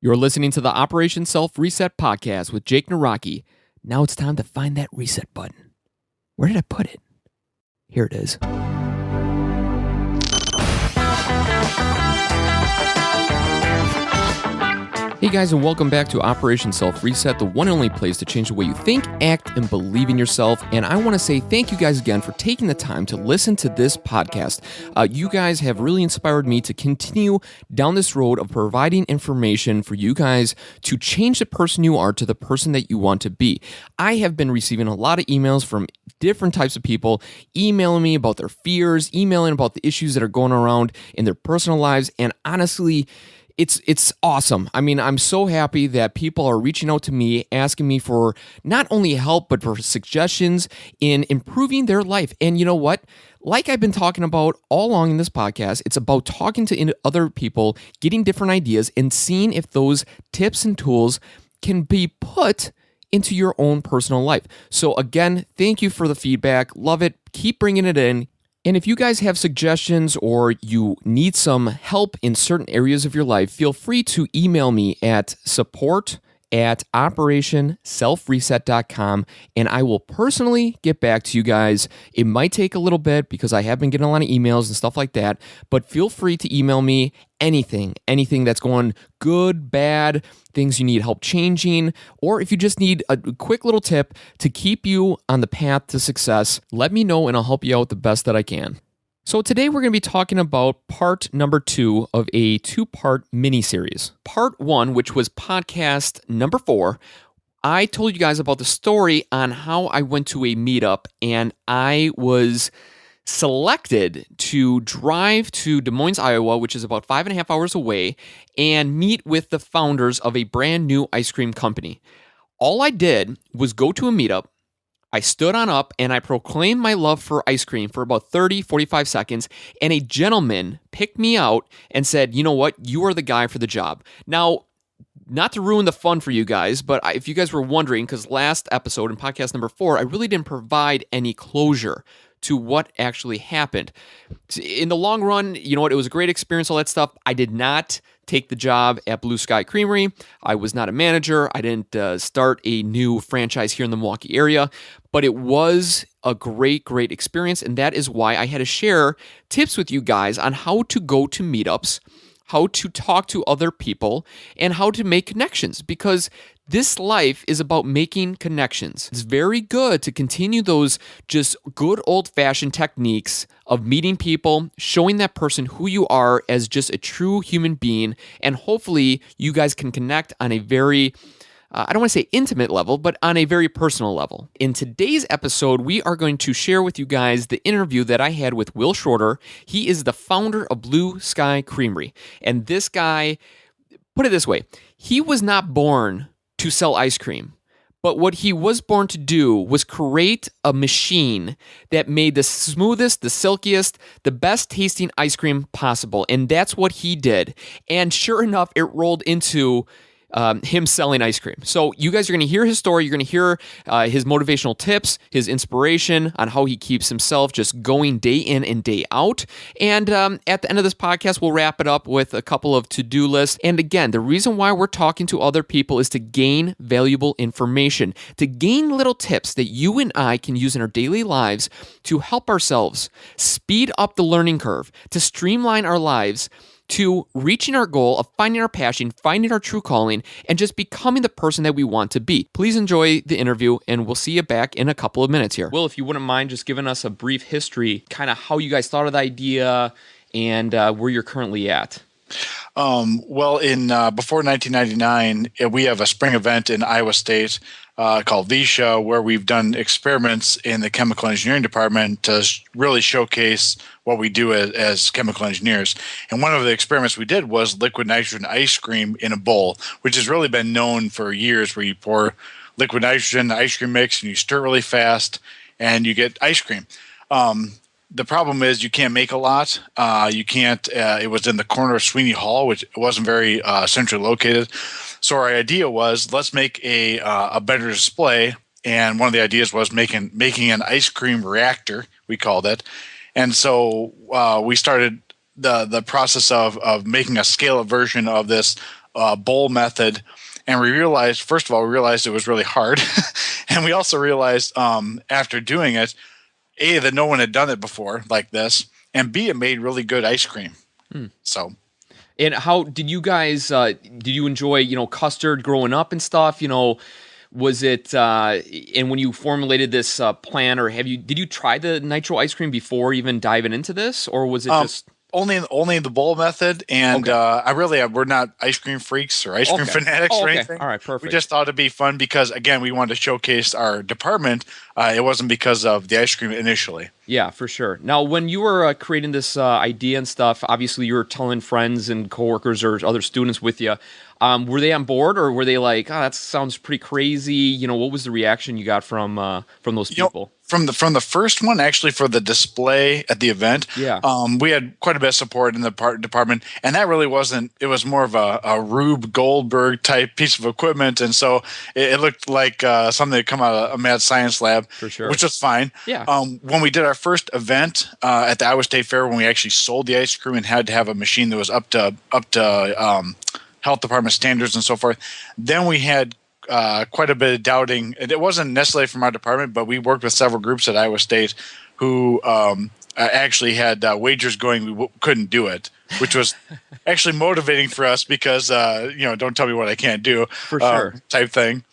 You're listening to the Operation Self Reset podcast with Jake Naraki. Now it's time to find that reset button. Where did I put it? Here it is. Hey guys, and welcome back to Operation Self Reset, the one and only place to change the way you think, act, and believe in yourself. And I want to say thank you guys again for taking the time to listen to this podcast. You guys have really inspired me to continue down this road of providing information for you guys to change the person you are to the person that you want to be. I have been receiving a lot of emails from different types of people, emailing me about their fears, emailing about the issues that are going around in their personal lives, and honestly, It's awesome. I mean, I'm so happy that people are reaching out to me, asking me for not only help, but for suggestions in improving their life. And you know what? Like I've been talking about all along in this podcast, it's about talking to other people, getting different ideas, and seeing if those tips and tools can be put into your own personal life. So again, thank you for the feedback. Love it. Keep bringing it in. And if you guys have suggestions or you need some help in certain areas of your life, feel free to email me at support@operationselfreset.com, and I will personally get back to you guys. It might take a little bit because I have been getting a lot of emails and stuff like that, but feel free to email me anything that's going good, bad, things you need help changing, or if you just need a quick little tip to keep you on the path to success, let me know and I'll help you out the best that I can. So today we're going to be talking about part number 2 of a 2-part mini-series. Part 1, which was podcast number 4, I told you guys about the story on how I went to a meetup and I was selected to drive to Des Moines, Iowa, which is about 5.5 hours away, and meet with the founders of a brand new ice cream company. All I did was go to a meetup. I stood on up and I proclaimed my love for ice cream for about 30-45 seconds, and a gentleman picked me out and said, you know what, you are the guy for the job. Now, not to ruin the fun for you guys, but if you guys were wondering, because last episode in podcast number 4, I really didn't provide any closure to what actually happened. In the long run, you know what, it was a great experience, all that stuff. I did not take the job at Blue Sky Creamery. I was not a manager. I didn't start a new franchise here in the Milwaukee area, but it was a great experience, and that is why I had to share tips with you guys on how to go to meetups, how to talk to other people, and how to make connections, because this life is about making connections. It's very good to continue those just good old-fashioned techniques of meeting people, showing that person who you are as just a true human being, and hopefully you guys can connect on a very I don't want to say intimate level, but on a very personal level. In today's episode, we are going to share with you guys the interview that I had with Will Shorter. He is the founder of Blue Sky Creamery. And this guy, put it this way, he was not born to sell ice cream. But what he was born to do was create a machine that made the smoothest, the silkiest, the best tasting ice cream possible. And that's what he did. And sure enough, it rolled into him selling ice cream. So you guys are going to hear his story. You're going to hear his motivational tips, his inspiration on how he keeps himself just going day in and day out. And at the end of this podcast, we'll wrap it up with a couple of to-do lists. And again, the reason why we're talking to other people is to gain valuable information, to gain little tips that you and I can use in our daily lives to help ourselves speed up the learning curve, to streamline our lives, to reaching our goal of finding our passion, finding our true calling, and just becoming the person that we want to be. Please enjoy the interview, and we'll see you back in a couple of minutes here. Will, if you wouldn't mind just giving us a brief history, kind of how you guys thought of the idea and where you're currently at. Well, in before 1999, we have a spring event in Iowa State called VSHA, where we've done experiments in the chemical engineering department to really showcase what we do as chemical engineers. And one of the experiments we did was liquid nitrogen ice cream in a bowl, which has really been known for years, where you pour liquid nitrogen, ice cream mix, and you stir really fast, and you get ice cream. The problem is you can't make a lot. You can't. It was in the corner of Sweeney Hall, which wasn't very centrally located. So our idea was, let's make a better display. And one of the ideas was making an ice cream reactor, we called it. And so we started the process of making a scale-up version of this bowl method. And we realized, first of all, it was really hard. And we also realized after doing it, A, that no one had done it before like this, and B, it made really good ice cream. So. And how did you guys, did you enjoy, custard growing up and stuff? Was it, and when you formulated this plan, or did you try the nitro ice cream before even diving into this? Or was it just... Only the bowl method, and okay. we're not ice cream freaks or ice cream fanatics or anything. All right, perfect. We just thought it'd be fun because, again, we wanted to showcase our department. It wasn't because of the ice cream initially. Yeah, for sure. Now, when you were creating this idea and stuff, obviously you were telling friends and coworkers or other students with you. Were they on board, or were they like, "Oh, that sounds pretty crazy"? What was the reaction you got from those people? From the first one, actually, for the display at the event, yeah, we had quite a bit of support in the department, and that really wasn't. It was more of a Rube Goldberg type piece of equipment, and so it looked like something that come out of a mad science lab, for sure, which was fine. Yeah. When we did our first event at the Iowa State Fair, when we actually sold the ice cream and had to have a machine that was up to health department standards and so forth, then we had quite a bit of doubting. It wasn't necessarily from our department, but we worked with several groups at Iowa State who actually had wagers going we couldn't do it, which was actually motivating for us because, don't tell me what I can't do, for sure, type thing.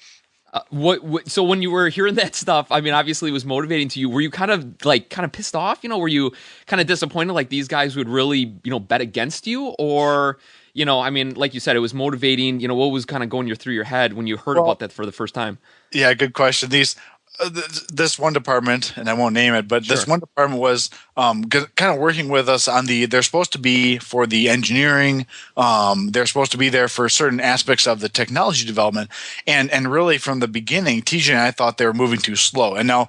So when you were hearing that stuff, I mean, obviously it was motivating to you. Were you kind of pissed off? Were you kind of disappointed like these guys would really, bet against you? Or... I mean, like you said, it was motivating. What was kind of going through your head when you heard about that for the first time? Yeah, good question. This one department, and I won't name it, but this one department was kind of working with us on they're supposed to be for the engineering. They're supposed to be there for certain aspects of the technology development. And really from the beginning, TJ and I thought they were moving too slow. And now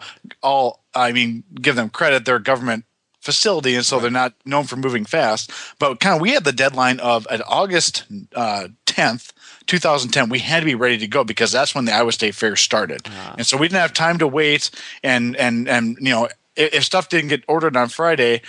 give them credit, they're a government facility, and so they're not known for moving fast. But kind of we had the deadline of at August 10th, 2010. We had to be ready to go because that's when the Iowa State Fair started, and so we didn't have time to wait. And if stuff didn't get ordered on Friday,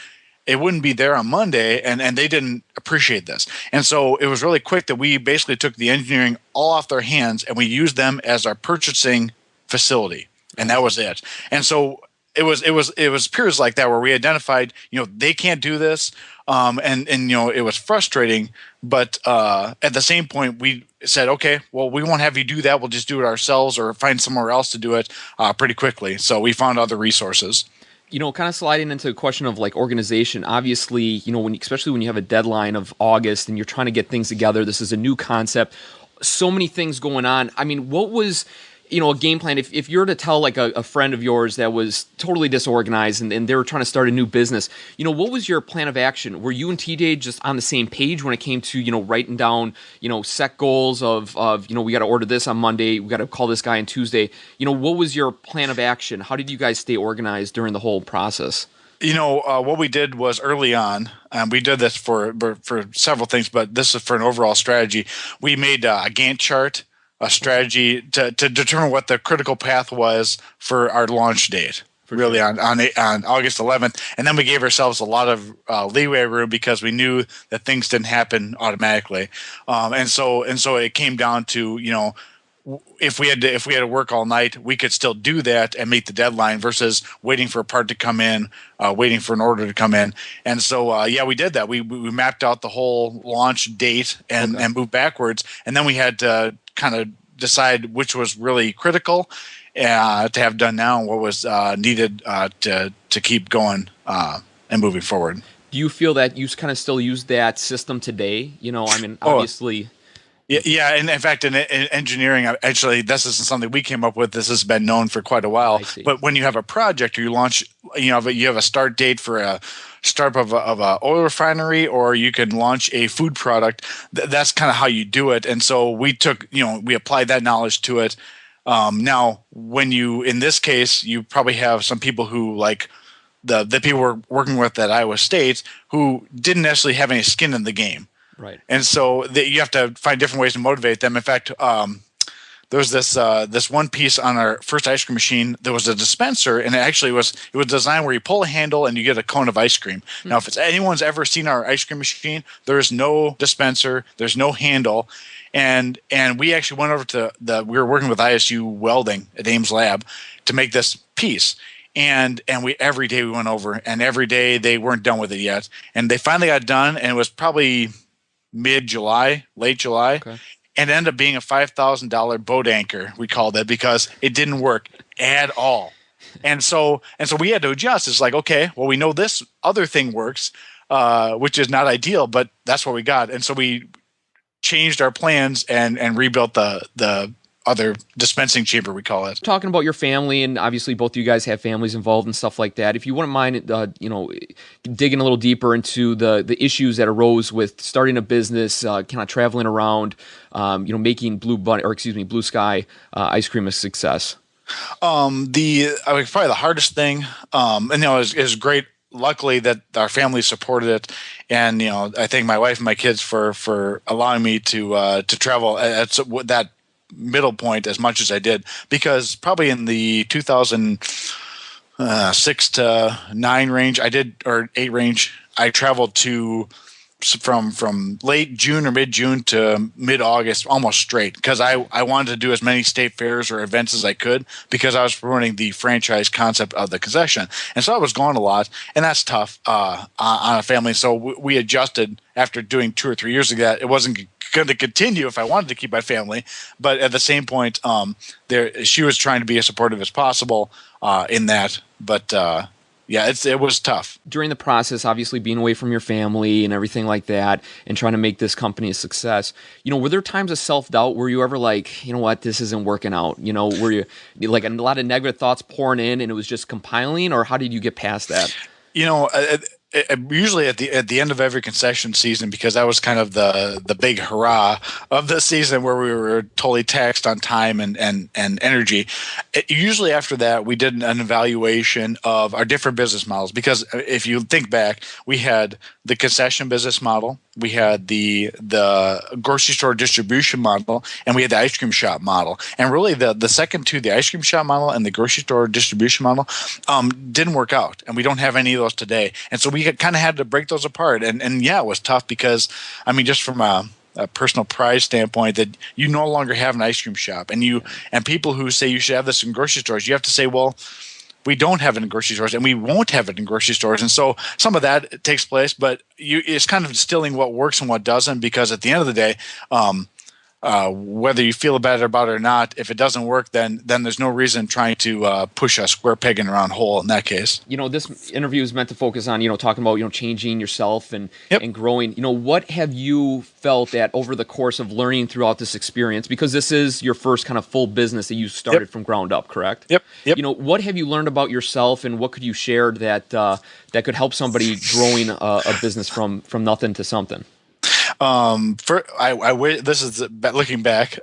it wouldn't be there on Monday, and they didn't appreciate this. And so it was really quick that we basically took the engineering all off their hands, and we used them as our purchasing facility, and that was it. And so it was periods like that where we identified, they can't do this, and it was frustrating. But at the same point, we said, okay, well, we won't have you do that. We'll just do it ourselves or find somewhere else to do it pretty quickly. So we found other resources. Kind of sliding into a question of like organization. Obviously, especially when you have a deadline of August and you're trying to get things together. This is a new concept. So many things going on. I mean, what was a game plan? If you're to tell like a friend of yours that was totally disorganized and they were trying to start a new business, what was your plan of action? Were you and TJ just on the same page when it came to, writing down, set goals of we got to order this on Monday, we got to call this guy on Tuesday? What was your plan of action? How did you guys stay organized during the whole process? What we did was early on, we did this for several things, but this is for an overall strategy. We made a Gantt chart, a strategy to determine what the critical path was for our launch date, on August 11th. And then we gave ourselves a lot of leeway room because we knew that things didn't happen automatically. And so it came down to, if we had to work all night, we could still do that and meet the deadline versus waiting for a part to come in, waiting for an order to come in. And so, we did that. We mapped out the whole launch date and moved backwards. And then we had to kind of decide which was really critical to have done now and what was needed to keep going and moving forward. Do you feel that you kind of still use that system today? Obviously. Yeah, and in fact, in engineering, actually, this isn't something we came up with. This has been known for quite a while. But when you have a project or you launch, you have a start date for a startup of a oil refinery, or you can launch a food product. That's kind of how you do it. And so we applied that knowledge to it. Now, in this case, you probably have some people who like the people we're working with at Iowa State who didn't necessarily have any skin in the game. Right. And so you have to find different ways to motivate them. In fact, there was this one piece on our first ice cream machine. There was a dispenser, and it was designed where you pull a handle and you get a cone of ice cream. Mm-hmm. Now, if anyone's ever seen our ice cream machine, there is no dispenser, there's no handle, and we actually went over to we were working with ISU Welding at Ames Lab to make this piece. And we every day we went over, and every day they weren't done with it yet. And they finally got done, and it was probably mid-July, late July. Okay. And it ended up being a $5,000 boat anchor, we called it, because it didn't work at all. And so we had to adjust. It's like, okay, well, we know this other thing works, which is not ideal, but that's what we got. And so we changed our plans and rebuilt the other dispensing chamber, we call it. Talking about your family, and obviously both of you guys have families involved and stuff like that. If you wouldn't mind, digging a little deeper into the issues that arose with starting a business, kind of traveling around, making Blue Sky ice cream a success. Probably the hardest thing, and it was great. Luckily that our family supported it, and I thank my wife and my kids for allowing me to travel at that middle point as much as I did, because probably in the 2006 to 9 range, or 8 range, I traveled from late June or mid-June to mid-August almost straight, because I wanted to do as many state fairs or events as I could, because I was promoting the franchise concept of the concession. And so I was gone a lot, and that's tough on a family. So we adjusted after doing 2 or 3 years of that. It wasn't going to continue if I wanted to keep my family, but at the same point, she was trying to be as supportive as possible in that. But it was tough. During the process, obviously being away from your family and everything like that, and trying to make this company a success, were there times of self-doubt? Were you ever like, you know what, this isn't working out? Were you like a lot of negative thoughts pouring in and it was just compiling, or how did you get past that? Usually at the end of every concession season, because that was kind of the big hurrah of the season where we were totally taxed on time and energy. Usually after that, we did an evaluation of our different business models, because if you think back, we had the concession business model, we had the grocery store distribution model, and we had the ice cream shop model. And really the second two, the ice cream shop model and the grocery store distribution model, didn't work out, and we don't have any of those today. And so we kind of had to break those apart. And it was tough, because, just from a personal pride standpoint, that you no longer have an ice cream shop, and people who say you should have this in grocery stores, you have to say, well, we don't have it in grocery stores, and we won't have it in grocery stores. And so some of that takes place, but it's kind of distilling what works and what doesn't, because at the end of the day, whether you feel bad about it or not, if it doesn't work, then there's no reason trying to push a square peg in a round hole in that case. This interview is meant to focus on, talking about, changing yourself and growing. What have you felt that over the course of learning throughout this experience, because this is your first kind of full business that you started from ground up, correct? Yep. What have you learned about yourself, and what could you share that could help somebody growing a business from nothing to something? I wish, this is looking back.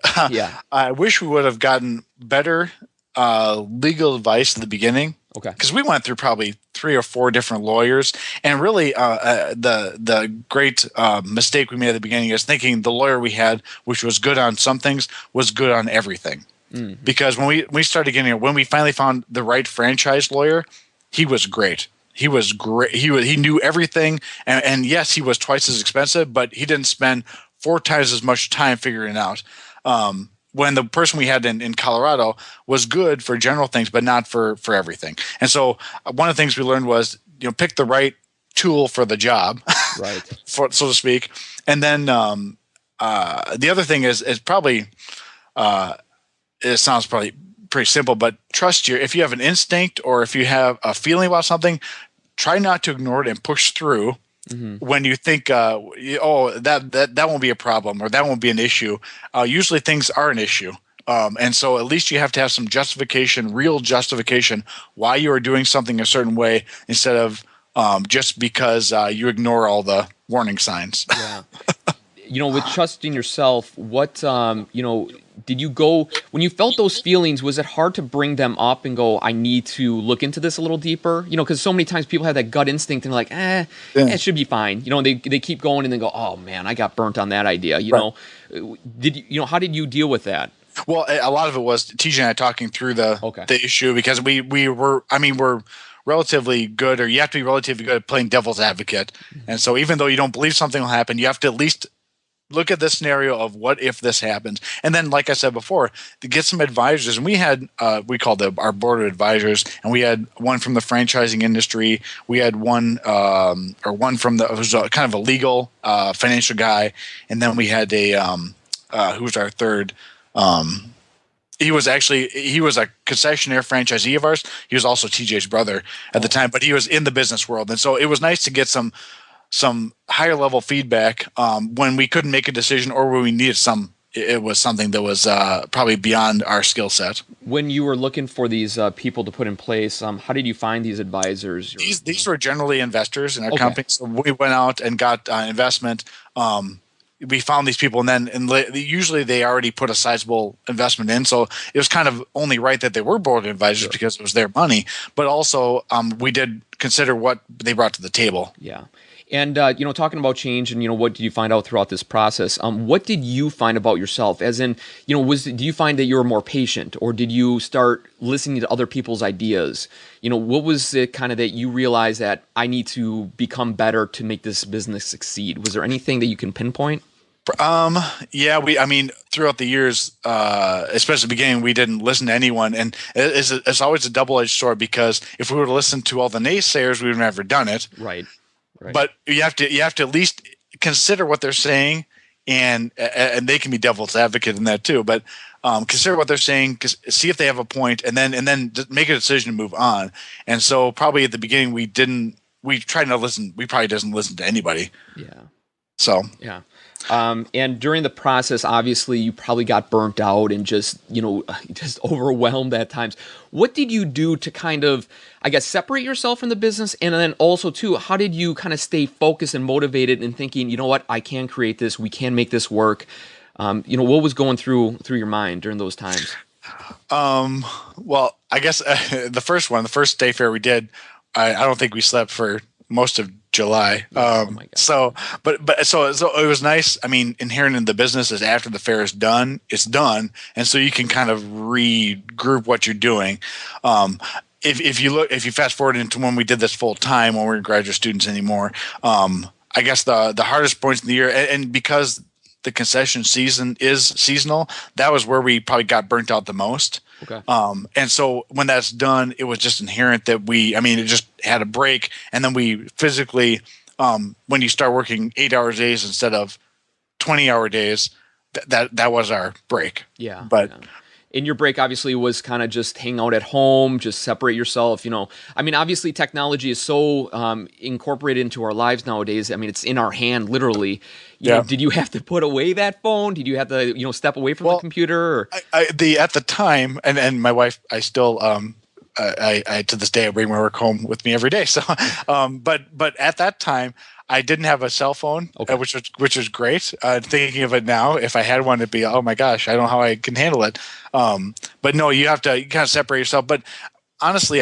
I wish we would have gotten better legal advice at the beginning. Okay. Because we went through probably 3 or 4 different lawyers, and really the great mistake we made at the beginning is thinking the lawyer we had, which was good on some things, was good on everything. Mm-hmm. Because when we finally found the right franchise lawyer, he was great. He was great. He knew everything, and yes, he was twice as expensive, but he didn't spend 4 times as much time figuring it out. When the person we had in Colorado was good for general things, but not for everything. And so one of the things we learned was, pick the right tool for the job, right, so to speak. And then the other thing is probably it sounds probably pretty simple, but if you have an instinct or if you have a feeling about something, try not to ignore it and push through. Mm-hmm. When you think, that won't be a problem or that won't be an issue. Usually things are an issue. And so at least you have to have some justification, real justification, why you are doing something a certain way, instead of just because you ignore all the warning signs. Yeah. With trusting yourself, what, did you go, when you felt those feelings, was it hard to bring them up and go, I need to look into this a little deeper? Because so many times people have that gut instinct and like, it should be fine. They keep going and then go, oh man, I got burnt on that idea. How did you deal with that? Well, a lot of it was TJ and I talking through the issue, because we're relatively good, or you have to be relatively good at playing devil's advocate. Mm-hmm. And so even though you don't believe something will happen, you have to at least look at this scenario of what if this happens, and then, like I said before, to get some advisors. And we had we called our board of advisors, and we had one from the franchising industry. We had one or one from the, it was kind of a legal financial guy, and then we had a who was our third. He was a concessionaire franchisee of ours. He was also TJ's brother at the time, but he was in the business world, and so it was nice to get some higher level feedback when we couldn't make a decision or when we needed some. It was something that was probably beyond our skill set. When you were looking for these people to put in place, how did you find these advisors? These were generally investors in our company. So we went out and got investment. We found these people, and then usually they already put a sizable investment in. So it was kind of only right that they were board advisors because it was their money. But also we did consider what they brought to the table. Yeah. And, talking about change and, what did you find out throughout this process? What did you find about yourself? As in, do you find that you were more patient, or did you start listening to other people's ideas? What was it kind of that you realized that I need to become better to make this business succeed? Was there anything that you can pinpoint? Throughout the years, especially at the beginning, we didn't listen to anyone, and it's always a double-edged sword, because if we were to listen to all the naysayers, we would have never done it. Right. But you have to at least consider what they're saying, and they can be devil's advocate in that too. But consider what they're saying, see if they have a point, and then make a decision to move on. And so probably at the beginning we tried not to listen. We probably didn't listen to anybody. Yeah. So yeah. And during the process, obviously, you probably got burnt out and just overwhelmed at times. What did you do to kind of, I guess, separate yourself from the business? And then also, too, how did you kind of stay focused and motivated and thinking, you know what, I can create this, we can make this work? What was going through your mind during those times? Well, I guess the first day fair we did, I don't think we slept for most of July. Oh my God. So it was nice. I mean, inherent in the business is after the fair is done, it's done. And so you can kind of regroup what you're doing. If you fast forward into when we did this full time, when we we're graduate students anymore, I guess the hardest points in the year, and because the concession season is seasonal, that was where we probably got burnt out the most. Okay. And so when that's done, it was just inherent that it just had a break. And then we physically, when you start working 8-hour days instead of 20-hour days, that was our break. Yeah. But in your break, obviously, was kind of just hang out at home, just separate yourself. Obviously, technology is so incorporated into our lives nowadays. I mean, it's in our hand, literally. Did you have to put away that phone? Did you have to, step away from the computer? Or? At the time, and my wife, I still, I to this day, I bring my work home with me every day. So, but at that time, I didn't have a cell phone, which was great. Thinking of it now, if I had one, it'd be, oh my gosh, I don't know how I can handle it. But no, you kind of separate yourself. But honestly,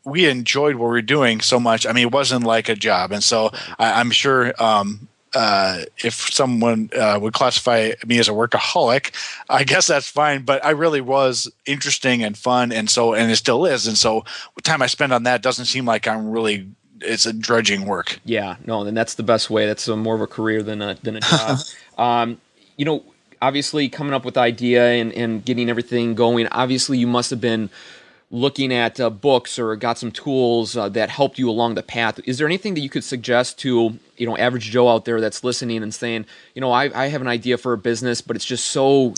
we enjoyed what we were doing so much. I mean, it wasn't like a job, and so I'm sure if someone would classify me as a workaholic, I guess that's fine. But I really was interesting and fun, and it still is. And so the time I spend on that doesn't seem like it's a drudging work. Yeah, no, then that's the best way. That's more of a career than a job. Obviously coming up with the idea and getting everything going, obviously you must have been looking at books or got some tools that helped you along the path. Is there anything that you could suggest to, average Joe out there that's listening and saying, I have an idea for a business, but it's just so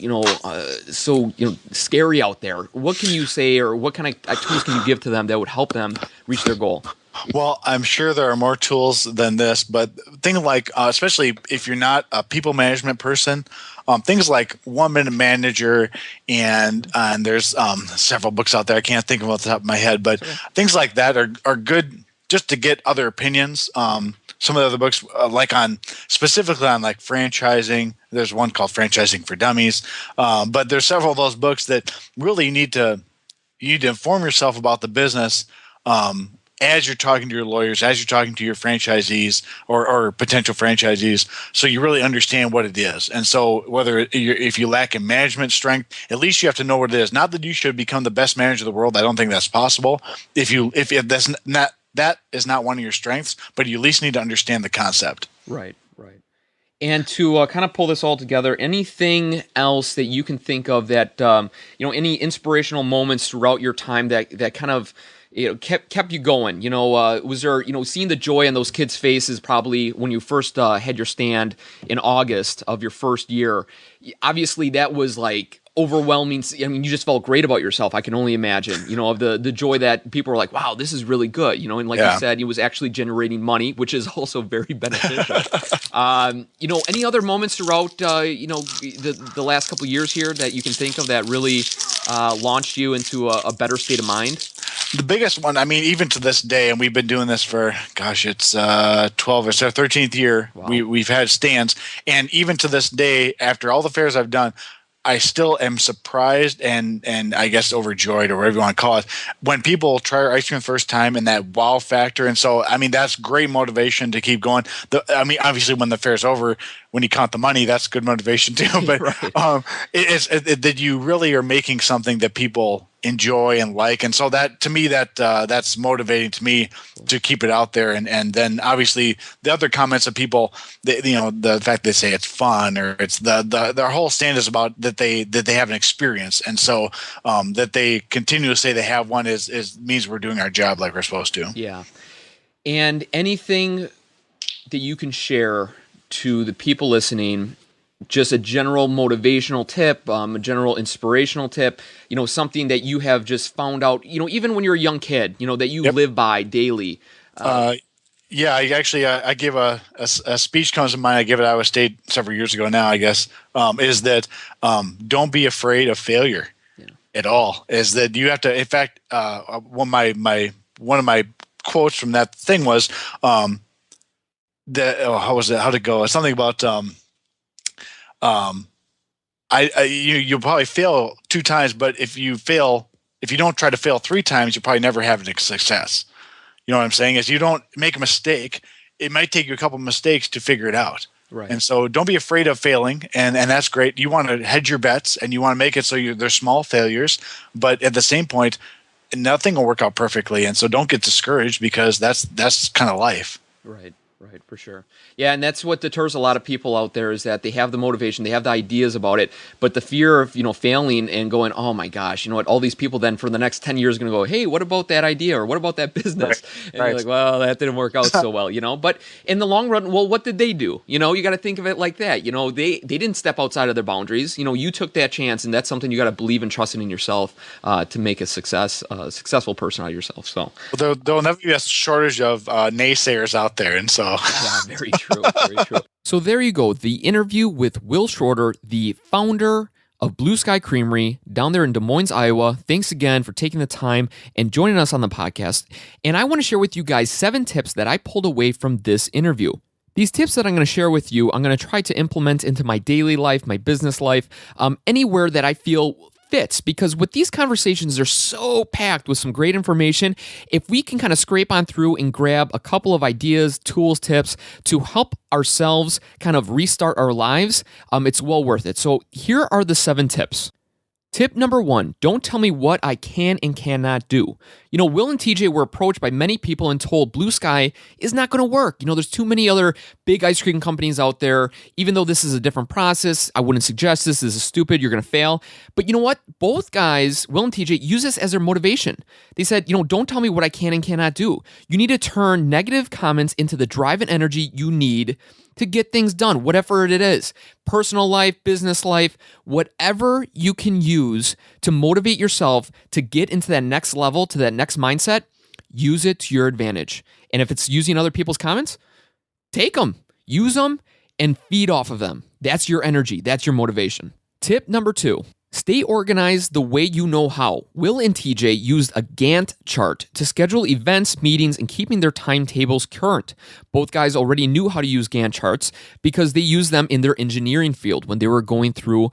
scary out there. What can you say, or what kind of tools can you give to them that would help them reach their goal? Well, I'm sure there are more tools than this, but things like, especially if you're not a people management person, things like 1 Minute Manager, and there's several books out there. I can't think of them off the top of my head, but things like that are good just to get other opinions. Some of the other books, specifically on like franchising, there's one called Franchising for Dummies, but there's several of those books that really you need to inform yourself about the business. As you're talking to your lawyers, as you're talking to your franchisees or potential franchisees, so you really understand what it is. And so if you lack in management strength, at least you have to know what it is. Not that you should become the best manager of the world. I don't think that's possible. If that is not one of your strengths, but you at least need to understand the concept. Right. And to kind of pull this all together, anything else that you can think of that any inspirational moments throughout your time that kind of kept you going? Was there seeing the joy in those kids' faces probably when you first had your stand in August of your first year? Obviously, that was like overwhelming. I mean, you just felt great about yourself. I can only imagine, of the joy that people were like, wow, this is really good, and like you said, it was actually generating money, which is also very beneficial. Any other moments throughout, the last couple of years here that you can think of that really launched you into a better state of mind? The biggest one, I mean, even to this day, and we've been doing this for, it's 12, it's our 13th year. Wow. We've had stands. And even to this day, after all the fairs I've done, I still am surprised and I guess overjoyed, or whatever you want to call it, when people try our ice cream the first time and that wow factor. And so, I mean, that's great motivation to keep going. Obviously, when the fair's over, when you count the money, that's good motivation too. But right. That you really are making something that people enjoy and like, and so that to me that's motivating to me to keep it out there. And then obviously the other comments of people, the fact they say it's fun, or it's their whole stand is about that they have an experience, and so that they continue to say they have one is means we're doing our job like we're supposed to. Yeah. And anything that you can share to the people listening, just a general motivational tip, a general inspirational tip, something that you have just found out, even when you're a young kid, that you live by daily. Yeah, I give a speech comes to mind. I gave it at Iowa State several years ago now, I guess, is that don't be afraid of failure at all. Is that you have to, in fact, one of my quotes from that thing was, how was it? How'd it go? Something about, you'll probably fail 2 times, but if you don't try to fail 3 times, you'll probably never have a success. You know what I'm saying? Is you don't make a mistake, it might take you a couple of mistakes to figure it out. Right. And so don't be afraid of failing, and that's great. You want to hedge your bets, and you want to make it so they're small failures, but at the same point, nothing will work out perfectly. And so don't get discouraged, because that's kind of life. Right, for sure. Yeah, and that's what deters a lot of people out there, is that they have the motivation, they have the ideas about it, but the fear of, failing and going, oh my gosh, you know what, all these people then for the next 10 years are going to go, hey, what about that idea, or what about that business? Right. And you're like, well, that didn't work out so well, but in the long run, well, what did they do? You got to think of it like that. They didn't step outside of their boundaries. You took that chance, and that's something you got to believe and trust in yourself to make a successful person out of yourself. So there'll never be a shortage of naysayers out there, and so yeah, very true. Very true. So there you go. The interview with Will Shorter, the founder of Blue Sky Creamery down there in Des Moines, Iowa. Thanks again for taking the time and joining us on the podcast. And I want to share with you guys 7 tips that I pulled away from this interview. These tips that I'm going to share with you, I'm going to try to implement into my daily life, my business life, anywhere that I feel fits, because with these conversations, they're so packed with some great information. If we can kind of scrape on through and grab a couple of ideas, tools, tips to help ourselves kind of restart our lives, it's well worth it. So here are the 7 tips. Tip number 1, don't tell me what I can and cannot do. Will and TJ were approached by many people and told Blue Sky is not going to work. There's too many other big ice cream companies out there. Even though this is a different process, I wouldn't suggest this. This is stupid. You're going to fail. But you know what? Both guys, Will and TJ, use this as their motivation. They said, don't tell me what I can and cannot do. You need to turn negative comments into the drive and energy you need to get things done, whatever it is. Personal life, business life, whatever you can use to motivate yourself to get into that next level, to that next mindset, use it to your advantage. And if it's using other people's comments, take them, use them, and feed off of them. That's your energy. That's your motivation. Tip number 2. Stay organized the way you know how. Will and TJ used a Gantt chart to schedule events, meetings, and keeping their timetables current. Both guys already knew how to use Gantt charts because they used them in their engineering field. When they were going through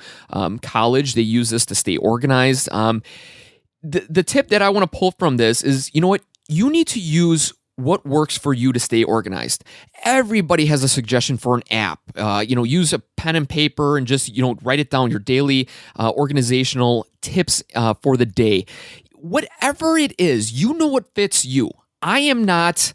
college, they used this to stay organized. The tip that I want to pull from this is, you need to use what works for you to stay organized. Everybody has a suggestion for an app. Use a pen and paper and just, write it down, your daily organizational tips for the day. Whatever it is, what fits you. I am not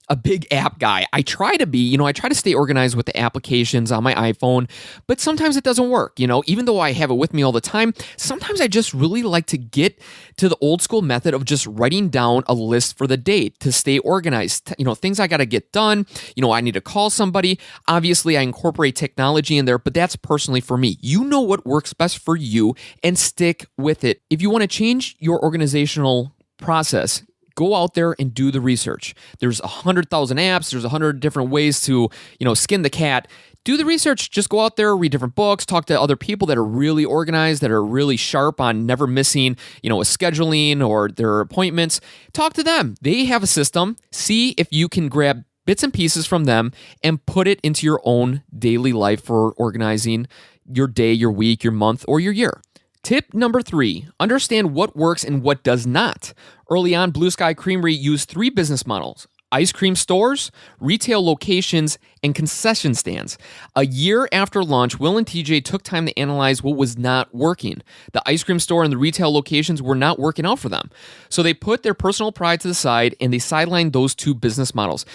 a big app guy. I try to be, I try to stay organized with the applications on my iPhone, but sometimes it doesn't work. Even though I have it with me all the time, sometimes I just really like to get to the old school method of just writing down a list for the day to stay organized. Things I got to get done. I need to call somebody. Obviously, I incorporate technology in there, but that's personally for me. You know what works best for you and stick with it. If you want to change your organizational process, go out there and do the research. There's 100,000 apps. There's 100 different ways to, skin the cat. Do the research. Just go out there, read different books, talk to other people that are really organized, that are really sharp on never missing, a scheduling or their appointments. Talk to them. They have a system. See if you can grab bits and pieces from them and put it into your own daily life for organizing your day, your week, your month, or your year. Tip number 3, understand what works and what does not. Early on, Blue Sky Creamery used 3 business models: ice cream stores, retail locations, and concession stands. A year after launch, Will and TJ took time to analyze what was not working. The ice cream store and the retail locations were not working out for them. So they put their personal pride to the side and they sidelined those 2 business models.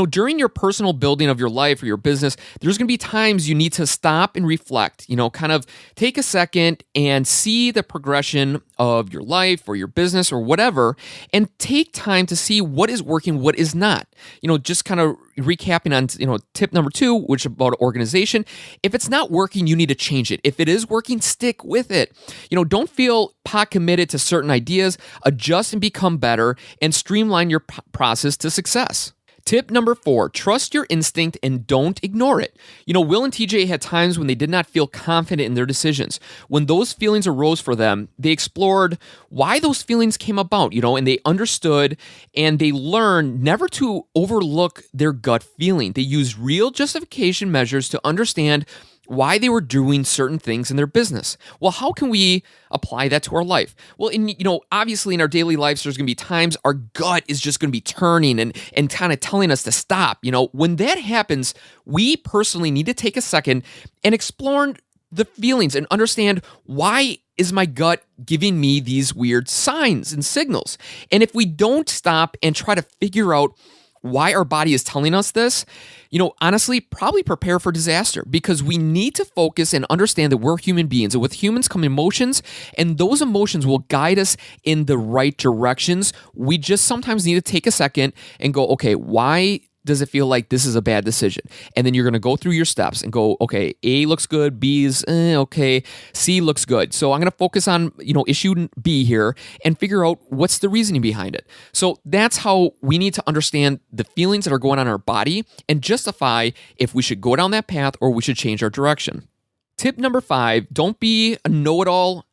During your personal building of your life or your business, there's going to be times you need to stop and reflect, kind of take a second and see the progression of your life or your business or whatever, and take time to see what is working, what is not. Just kind of recapping on, tip number 2, which is about organization. If it's not working, you need to change it. If it is working, stick with it. Don't feel pot committed to certain ideas. Adjust and become better and streamline your process to success. Tip number 4, trust your instinct and don't ignore it. Will and TJ had times when they did not feel confident in their decisions. When those feelings arose for them, they explored why those feelings came about, and they understood and they learned never to overlook their gut feeling. They used real justification measures to understand why they were doing certain things in their business. Well, how can we apply that to our life? Well, obviously in our daily lives, there's going to be times our gut is just going to be turning and kind of telling us to stop. When that happens, we personally need to take a second and explore the feelings and understand, why is my gut giving me these weird signs and signals? And if we don't stop and try to figure out why our body is telling us this, honestly, probably prepare for disaster, because we need to focus and understand that we're human beings, and with humans come emotions, and those emotions will guide us in the right directions. We just sometimes need to take a second and go, okay, why does it feel like this is a bad decision? And then you're going to go through your steps and go, okay, A looks good, B is okay, C looks good. So I'm going to focus on, issue B here and figure out what's the reasoning behind it. So that's how we need to understand the feelings that are going on in our body and justify if we should go down that path or we should change our direction. Tip number 5, don't be a know-it-all.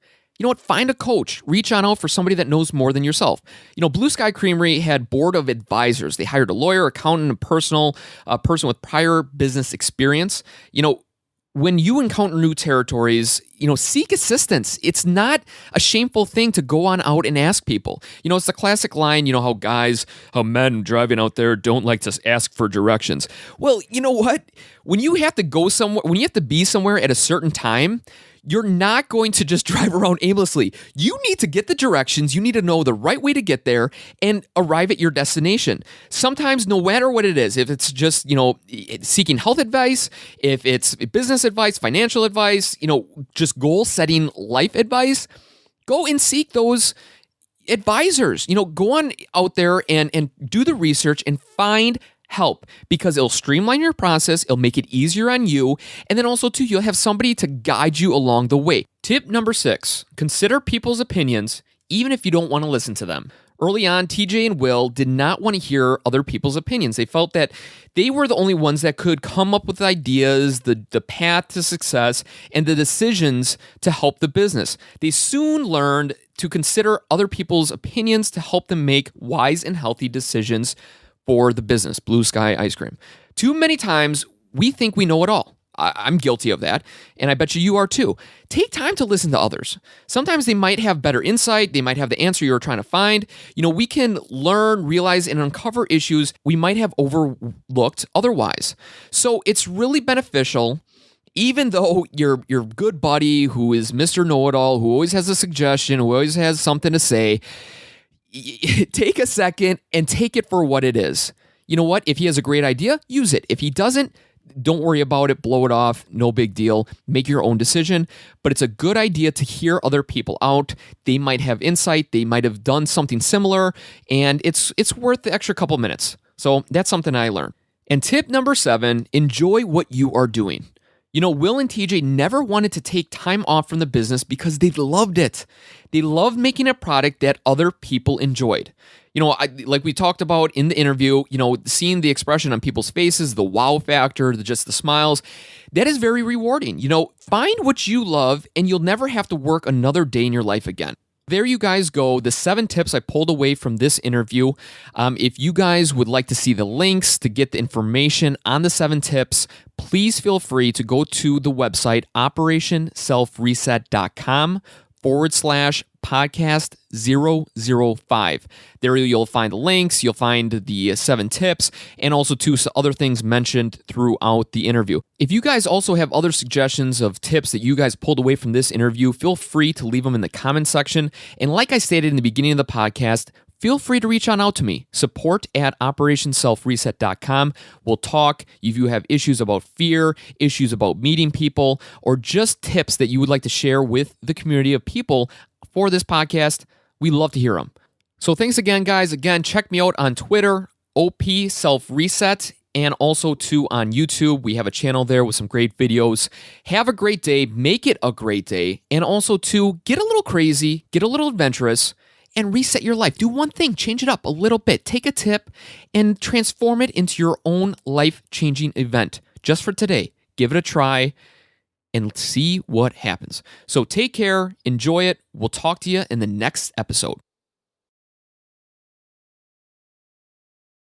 Find a coach. Reach on out for somebody that knows more than yourself. Blue Sky Creamery had board of advisors. They hired a lawyer, accountant, and person with prior business experience. When you encounter new territories, seek assistance. It's not a shameful thing to go on out and ask people. It's the classic line, how men driving out there don't like to ask for directions. Well, you know what? When you have to go somewhere, when you have to be somewhere at a certain time, you're not going to just drive around aimlessly. You need to get the directions. You need to know the right way to get there and arrive at your destination. Sometimes, no matter what it is, if it's just, seeking health advice, if it's business advice, financial advice, just goal setting life advice, go and seek those advisors. Go on out there and do the research and find help, because it'll streamline your process, it'll make it easier on you, and then also too, you'll have somebody to guide you along the way. Tip number 6, consider people's opinions even if you don't want to listen to them. Early on, TJ and Will did not want to hear other people's opinions. They felt that they were the only ones that could come up with ideas, the path to success, and the decisions to help the business. They soon learned to consider other people's opinions to help them make wise and healthy decisions for the business, Blue Sky Ice Cream. Too many times, we think we know it all. I'm guilty of that, and I bet you are too. Take time to listen to others. Sometimes they might have better insight. They might have the answer you're trying to find. We can learn, realize, and uncover issues we might have overlooked otherwise. So it's really beneficial, even though your good buddy who is Mr. Know-It-All, who always has a suggestion, who always has something to say, take a second and take it for what it is. you know what? If he has a great idea, use it. If he doesn't, don't worry about it, blow it off, no big deal. Make your own decision. But it's a good idea to hear other people out. They might have insight, they might have done something similar, and it's worth the extra couple minutes. So that's something I learned. And tip number 7, enjoy what you are doing. You know, Will and TJ never wanted to take time off from the business because they loved it. They loved making a product that other people enjoyed. You know, like we talked about in the interview, you know, seeing the expression on people's faces, the wow factor, just the smiles, that is very rewarding. You know, find what you love and you'll never have to work another day in your life again. There you guys go, the 7 tips I pulled away from this interview. If you guys would like to see the links to get the information on the 7 tips, please feel free to go to the website operationselfreset.com/podcast 005. There you'll find the links, you'll find the 7 tips, and also 2 other things mentioned throughout the interview. If you guys also have other suggestions of tips that you guys pulled away from this interview, feel free to leave them in the comment section. And like I stated in the beginning of the podcast, feel free to reach on out to me. support@operationselfreset.com. We'll talk. If you have issues about fear, issues about meeting people, or just tips that you would like to share with the community of people for this podcast, we love to hear them. So thanks again, guys. Again, check me out on Twitter, OP Self Reset, and also too on YouTube. We have a channel there with some great videos. Have a great day. Make it a great day. And also too, get a little crazy, get a little adventurous, and reset your life. Do one thing, change it up a little bit. Take a tip and transform it into your own life-changing event. Just for today, give it a try and see what happens. So take care, enjoy it. We'll talk to you in the next episode.